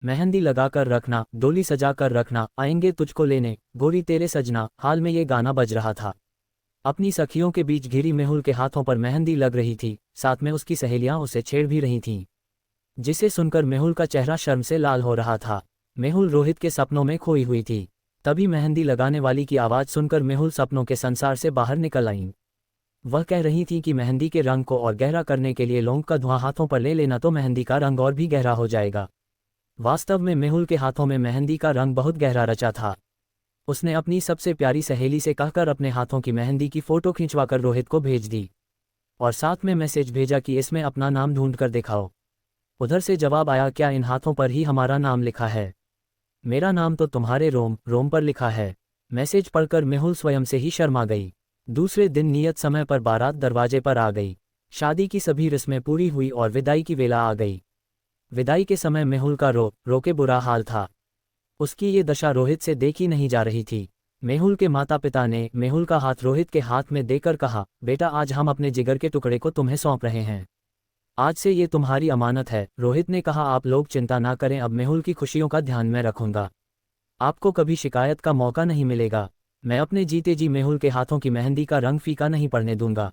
मेहंदी लगाकर रखना, डोली सजाकर रखना, आएंगे तुझको लेने, गोरी तेरे सजना, हाल में ये गाना बज रहा था। अपनी सखियों के बीच घिरी मेहुल के हाथों पर मेहंदी लग रही थी, साथ में उसकी सहेलियां उसे छेड़ भी रही थीं, जिसे सुनकर मेहुल का चेहरा शर्म से लाल हो रहा था। मेहुल रोहित के सपनों में खोई हुई थी। तभी मेहंदी लगाने वाली की आवाज़ सुनकर मेहुल सपनों के संसार से बाहर निकल आईं। वह कह रही थी कि मेहंदी के रंग को और गहरा करने के लिए लौंग का धुआं हाथों पर ले लेना तो मेहंदी का रंग और भी गहरा हो जाएगा। वास्तव में मेहुल के हाथों में मेहंदी का रंग बहुत गहरा रचा था। उसने अपनी सबसे प्यारी सहेली से कहकर अपने हाथों की मेहंदी की फ़ोटो खिंचवाकर रोहित को भेज दी और साथ में मैसेज भेजा कि इसमें अपना नाम ढूंढ कर दिखाओ। उधर से जवाब आया, क्या इन हाथों पर ही हमारा नाम लिखा है? मेरा नाम तो तुम्हारे रोम रोम पर लिखा है। मैसेज पढ़कर मेहुल स्वयं से ही शर्मा गई। दूसरे दिन नियत समय पर बारात दरवाजे पर आ गई। शादी की सभी रस्में पूरी हुई और विदाई की वेला आ गई। विदाई के समय मेहुल का रो के बुरा हाल था। उसकी ये दशा रोहित से देखी नहीं जा रही थी। मेहुल के माता पिता ने मेहुल का हाथ रोहित के हाथ में देकर कहा, बेटा आज हम अपने जिगर के टुकड़े को तुम्हें सौंप रहे हैं। आज से ये तुम्हारी अमानत है। रोहित ने कहा, आप लोग चिंता ना करें, अब मेहुल की खुशियों का ध्यान मैं रखूंगा। आपको कभी शिकायत का मौका नहीं मिलेगा। मैं अपने जीते जी मेहुल के हाथों की मेहंदी का रंग फीका नहीं पड़ने दूंगा।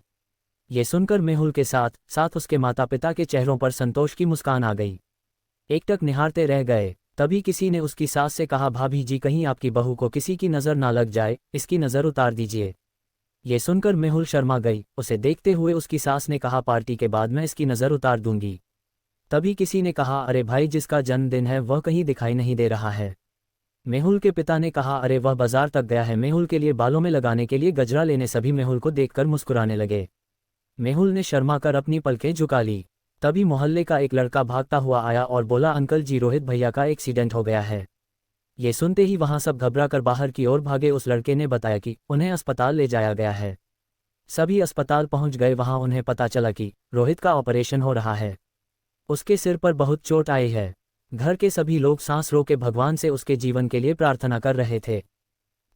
ये सुनकर मेहुल के साथ साथ उसके माता पिता के चेहरों पर संतोष की मुस्कान आ गई। एकटक निहारते रह गए। तभी किसी ने उसकी सास से कहा, भाभी जी कहीं आपकी बहू को किसी की नज़र ना लग जाए, इसकी नज़र उतार दीजिए। ये सुनकर मेहुल शर्मा गई। उसे देखते हुए उसकी सास ने कहा, पार्टी के बाद मैं इसकी नज़र उतार दूंगी। तभी किसी ने कहा, अरे भाई जिसका जन्मदिन है वह कहीं दिखाई नहीं दे रहा है। मेहुल के पिता ने कहा, अरे वह बाजार तक गया है मेहुल के लिए बालों में लगाने के लिए गजरा लेने। सभी मेहुल को देखकर मुस्कुराने लगे। मेहुल ने शर्मा कर अपनी पलकें झुका ली। तभी मोहल्ले का एक लड़का भागता हुआ आया और बोला, अंकल जी रोहित भैया का एक्सीडेंट हो गया है। ये सुनते ही वहां सब घबराकर बाहर की ओर भागे। उस लड़के ने बताया कि उन्हें अस्पताल ले जाया गया है। सभी अस्पताल पहुंच गए। वहां उन्हें पता चला कि रोहित का ऑपरेशन हो रहा है। उसके सिर पर बहुत चोट आई है। घर के सभी लोग सांस रोके भगवान से उसके जीवन के लिए प्रार्थना कर रहे थे।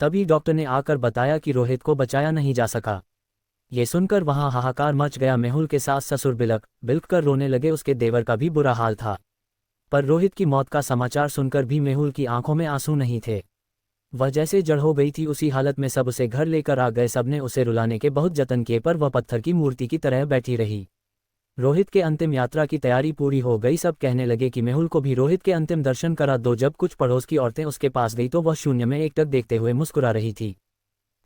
तभी डॉक्टर ने आकर बताया कि रोहित को बचाया नहीं जा सका। ये सुनकर वहां हाहाकार मच गया। मेहुल के सास ससुर बिलख कर रोने लगे। उसके देवर का भी बुरा हाल था। पर रोहित की मौत का समाचार सुनकर भी मेहुल की आंखों में आंसू नहीं थे। वह जैसे जड़ हो गई थी। उसी हालत में सब उसे घर लेकर आ गए। सबने उसे रुलाने के बहुत जतन किए पर वह पत्थर की मूर्ति की तरह बैठी रही। रोहित के अंतिम यात्रा की तैयारी पूरी हो गई। सब कहने लगे कि मेहुल को भी रोहित के अंतिम दर्शन करा दो। जब कुछ पड़ोस की औरतें उसके पास गई तो वह शून्य में एकटक देखते हुए मुस्कुरा रही थी।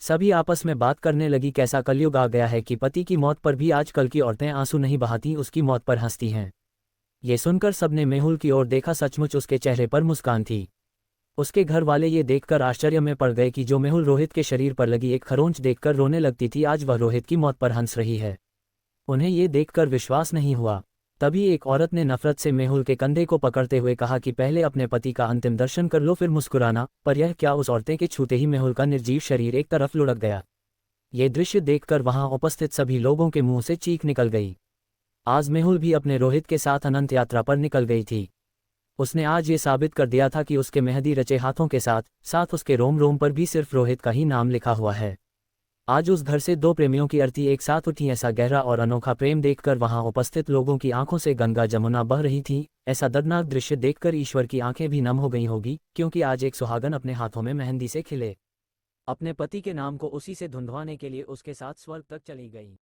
सभी आपस में बात करने लगी, कैसा कलयुग आ गया है कि पति की मौत पर भी आजकल की औरतें आंसू नहीं बहाती, उसकी मौत पर हंसती हैं। ये सुनकर सबने मेहुल की ओर देखा। सचमुच उसके चेहरे पर मुस्कान थी। उसके घर वाले ये देखकर आश्चर्य में पड़ गए कि जो मेहुल रोहित के शरीर पर लगी एक खरोंच देखकर रोने लगती थी, आज वह रोहित की मौत पर हंस रही है। उन्हें ये देखकर विश्वास नहीं हुआ। तभी एक औरत ने नफरत से मेहुल के कंधे को पकड़ते हुए कहा कि पहले अपने पति का अंतिम दर्शन कर लो फिर मुस्कुराना। पर यह क्या, उस औरतें के छूते ही मेहुल का निर्जीव शरीर एक तरफ लुढ़क गया। ये दृश्य देखकर वहां उपस्थित सभी लोगों के मुंह से चीख निकल गई। आज मेहुल भी अपने रोहित के साथ अनंत यात्रा पर निकल गई थी। उसने आज ये साबित कर दिया था कि उसके मेहंदी रचे हाथों के साथ साथ उसके रोम रोम पर भी सिर्फ रोहित का ही नाम लिखा हुआ है। आज उस घर से दो प्रेमियों की अर्थी एक साथ उठी। ऐसा गहरा और अनोखा प्रेम देखकर वहां उपस्थित लोगों की आंखों से गंगा जमुना बह रही थी। ऐसा दर्दनाक दृश्य देखकर ईश्वर की आंखें भी नम हो गई होगी, क्योंकि आज एक सुहागन अपने हाथों में मेहंदी से खिले अपने पति के नाम को उसी से धुंधवाने के लिए उसके साथ स्वर्ग तक चली गई।